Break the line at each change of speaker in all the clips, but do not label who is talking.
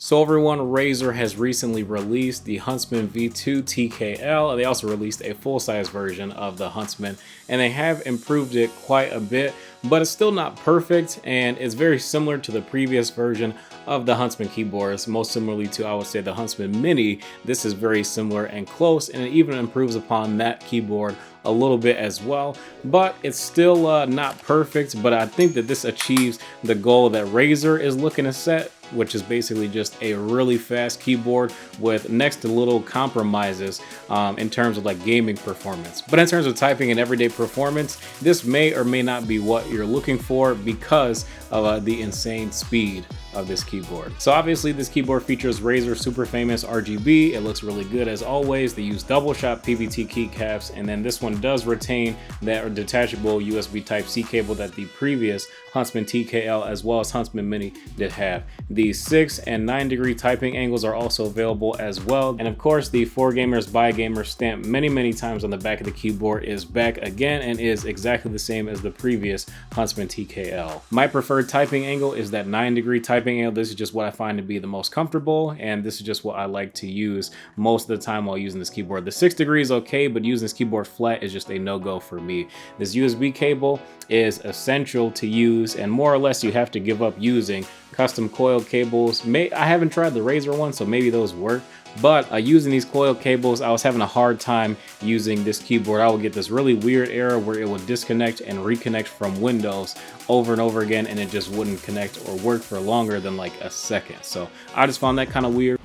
So everyone, Razer has recently released the Huntsman V2 TKL. They also released a full-size version of the Huntsman, and they have improved it quite a bit, but it's still not perfect, and it's very similar to the previous version of the Huntsman keyboards. Most similarly to, I would say, the Huntsman Mini, this is very similar and close, and it even improves upon that keyboard a little bit as well, but it's still not perfect. But I think that this achieves the goal that Razer is looking to set, which is basically just a really fast keyboard with next to little compromises in terms of like gaming performance. But in terms of typing and everyday performance, this may or may not be what you're looking for because of the insane speed of this keyboard. So obviously this keyboard features Razer super famous RGB. It looks really good as always. They use double shot PVT keycaps, and then this one does retain that detachable USB Type-C cable that the previous Huntsman TKL as well as Huntsman Mini did have. The 6 and 9 degree typing angles are also available as well. And of course, the For Gamers by Gamers stamp many times on the back of the keyboard is back again and is exactly the same as the previous Huntsman TKL. My preferred typing angle is that 9 degree typing angle. This is just what I find to be the most comfortable, and this is just what I like to use most of the time while using this keyboard. The 6 degree is okay, but using this keyboard flat is just a no-go for me. This USB cable is essential to use, and more or less you have to give up using custom coil cables. I haven't tried the Razer one, so maybe those work, but using these coil cables, I was having a hard time using this keyboard. I would get this really weird error where it would disconnect and reconnect from Windows over and over again, and it just wouldn't connect or work for longer than like a second. So I just found that kind of weird.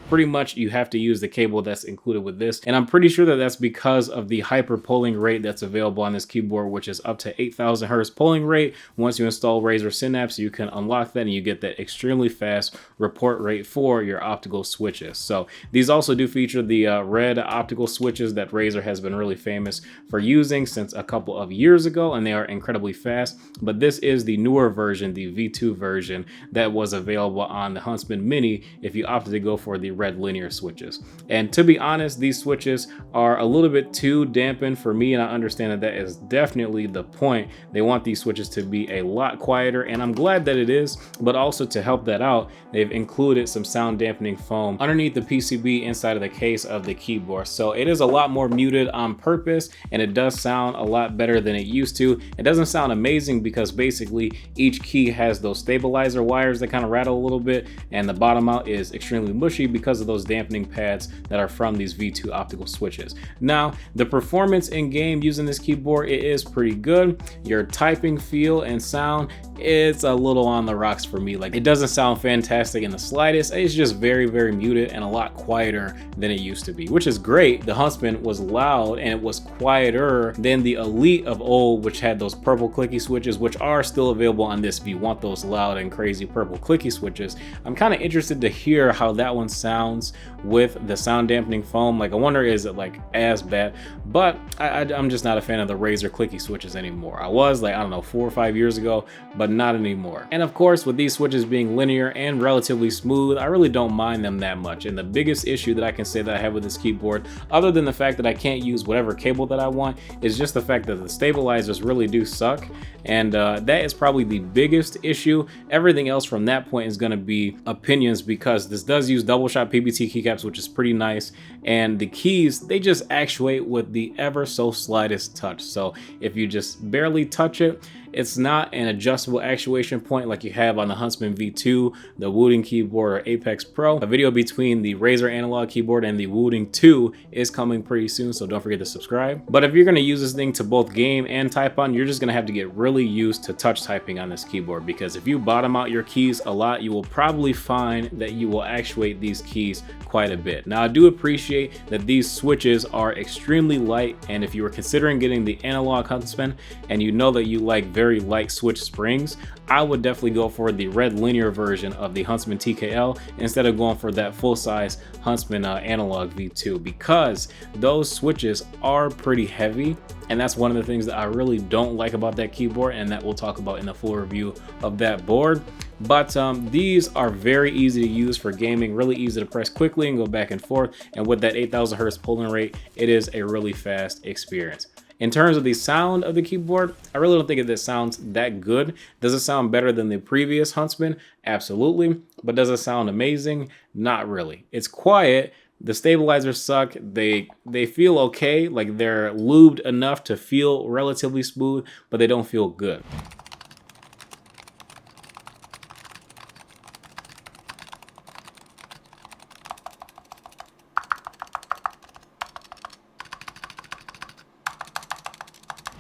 Pretty much you have to use the cable that's included with this, and I'm pretty sure that that's because of the hyper polling rate that's available on this keyboard, which is up to 8,000 hertz polling rate. Once you install Razer Synapse, you can unlock that and you get that extremely fast report rate for your optical switches. So these also do feature the red optical switches that Razer has been really famous for using since a couple of years ago, and they are incredibly fast. But this is the newer version, the V2 version, that was available on the Huntsman Mini if you opted to go for the red linear switches. And to be honest, these switches are a little bit too dampened for me, and I understand that that is definitely the point. They want these switches to be a lot quieter, and I'm glad that it is, but also to help that out, they've included some sound dampening foam underneath the PCB inside of the case of the keyboard. So it is a lot more muted on purpose, and it does sound a lot better than it used to. It doesn't sound amazing because basically each key has those stabilizer wires that kind of rattle a little bit, and the bottom out is extremely mushy because of those dampening pads that are from these V2 optical switches. Now, the performance in game using this keyboard, it is pretty good. Your typing feel and sound, it's a little on the rocks for me. Like, it doesn't sound fantastic in the slightest. It's just very muted and a lot quieter than it used to be, which is great. The Huntsman was loud and it was quieter than the Elite of old, which had those purple clicky switches, which are still available on this if you want those loud and crazy purple clicky switches. I'm kind of interested to hear how that one sounds with the sound dampening foam. Like, I wonder, is it like as bad? But I'm just not a fan of the Razer clicky switches anymore. I was, like, I don't know, 4 or 5 years ago, but not anymore. And of course, with these switches being linear and relatively smooth, I really don't mind them that much. And the biggest issue that I can say that I have with this keyboard, other than the fact that I can't use whatever cable that I want, is just the fact that the stabilizers really do suck. And that is probably the biggest issue. Everything else from that point is going to be opinions, because this does use double shot PVT keycaps, which is pretty nice, and the keys, they just actuate with the ever so slightest touch. So if you just barely touch it, it's not an adjustable actuation point like you have on the Huntsman V2, the Wooting keyboard, or Apex Pro. A video between the Razer analog keyboard and the Wooting 2 is coming pretty soon, so don't forget to subscribe. But if you're going to use this thing to both game and type on, you're just going to have to get really used to touch typing on this keyboard, because if you bottom out your keys a lot, you will probably find that you will actuate these keys quite a bit. Now, I do appreciate that these switches are extremely light, and if you were considering getting the analog Huntsman and you know that you like very light switch springs, I would definitely go for the red linear version of the Huntsman TKL instead of going for that full-size Huntsman analog V2, because those switches are pretty heavy, and that's one of the things that I really don't like about that keyboard, and that we'll talk about in the full review of that board. But these are very easy to use for gaming, really easy to press quickly and go back and forth. And with that 8,000 hertz polling rate, it is a really fast experience. In terms of the sound of the keyboard, I really don't think it sounds that good. Does it sound better than the previous Huntsman? Absolutely. But does it sound amazing? Not really. It's quiet. The stabilizers suck. They feel okay, like they're lubed enough to feel relatively smooth, but they don't feel good.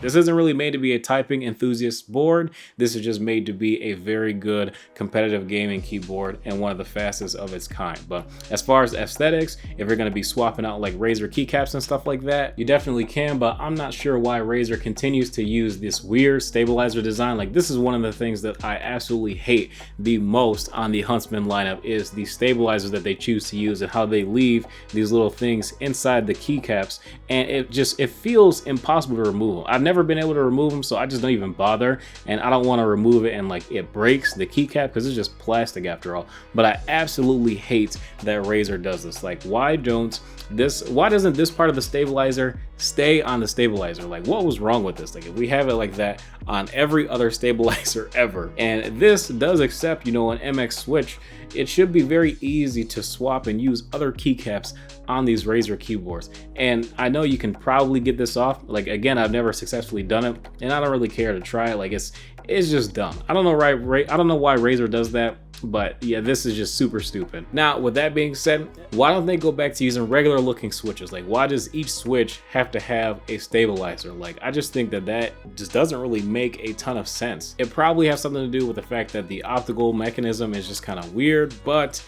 This isn't really made to be a typing enthusiast board. This is just made to be a very good competitive gaming keyboard and one of the fastest of its kind. But as far as aesthetics, if you're going to be swapping out like Razer keycaps and stuff like that, you definitely can, but I'm not sure why Razer continues to use this weird stabilizer design. Like, this is one of the things that I absolutely hate the most on the Huntsman lineup is the stabilizers that they choose to use and how they leave these little things inside the keycaps, and it feels impossible to remove them. I've never been able to remove them, so I just don't even bother, and I don't want to remove it and like it breaks the keycap because it's just plastic after all. But I absolutely hate that Razer does this. Like, why doesn't this part of the stabilizer stay on the stabilizer? Like, what was wrong with this? Like, if we have it like that on every other stabilizer ever, and this does accept, you know, an MX switch, it should be very easy to swap and use other keycaps on these Razer keyboards. And I know you can probably get this off. Like, again, I've never successfully done it, and I don't really care to try it. Like, it's just dumb. I don't know why Razer does that, but yeah, this is just super stupid. Now, with that being said, why don't they go back to using regular looking switches? Like, why does each switch have to have a stabilizer? Like, I just think that just doesn't really make a ton of sense. It probably has something to do with the fact that the optical mechanism is just kind of weird, but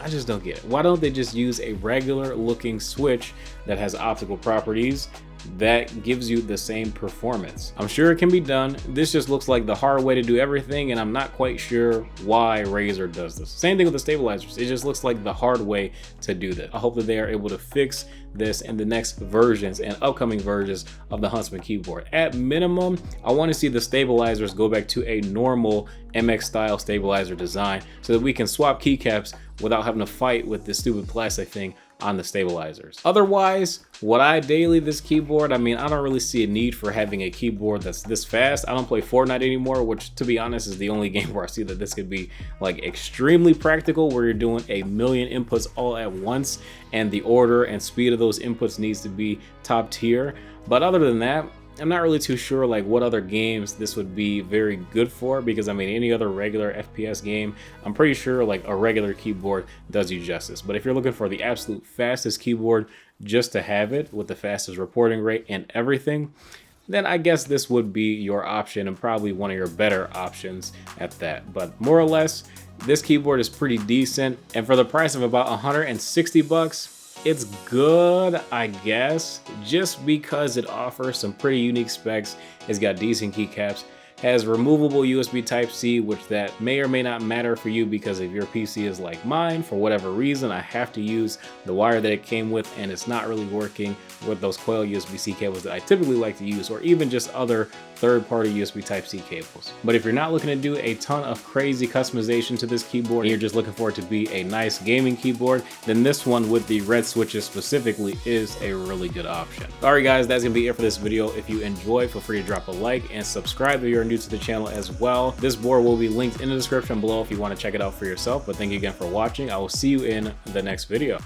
I just don't get it. Why don't they just use a regular looking switch that has optical properties that gives you the same performance? I'm sure it can be done. This just looks like the hard way to do everything, and I'm not quite sure why Razer does this. Same thing with the stabilizers. It just looks like the hard way to do that. I hope that they are able to fix this in the next versions and upcoming versions of the Huntsman keyboard. At minimum, I want to see the stabilizers go back to a normal MX style stabilizer design so that we can swap keycaps without having to fight with this stupid plastic thing on the stabilizers. Otherwise, would I daily this keyboard? I mean, I don't really see a need for having a keyboard that's this fast. I don't play Fortnite anymore, which, to be honest, is the only game where I see that this could be like extremely practical, where you're doing a million inputs all at once and the order and speed of those inputs needs to be top tier. But other than that, I'm not really too sure like what other games this would be very good for, because I mean, any other regular FPS game, I'm pretty sure like a regular keyboard does you justice. But if you're looking for the absolute fastest keyboard just to have it with the fastest reporting rate and everything, then I guess this would be your option, and probably one of your better options at that. But more or less, this keyboard is pretty decent, and for the price of about 160 bucks, it's good, I guess, just because it offers some pretty unique specs. It's got decent keycaps, has removable USB Type-C, which that may or may not matter for you, because if your PC is like mine, for whatever reason, I have to use the wire that it came with, and it's not really working with those coil USB-C cables that I typically like to use, or even just other third-party USB Type-C cables. But if you're not looking to do a ton of crazy customization to this keyboard, and you're just looking for it to be a nice gaming keyboard, then this one with the red switches specifically is a really good option. Alright guys, that's gonna be it for this video. If you enjoy, feel free to drop a like and subscribe if you're new to the channel as well. This board will be linked in the description below if you want to check it out for yourself. But thank you again for watching. I will see you in the next video.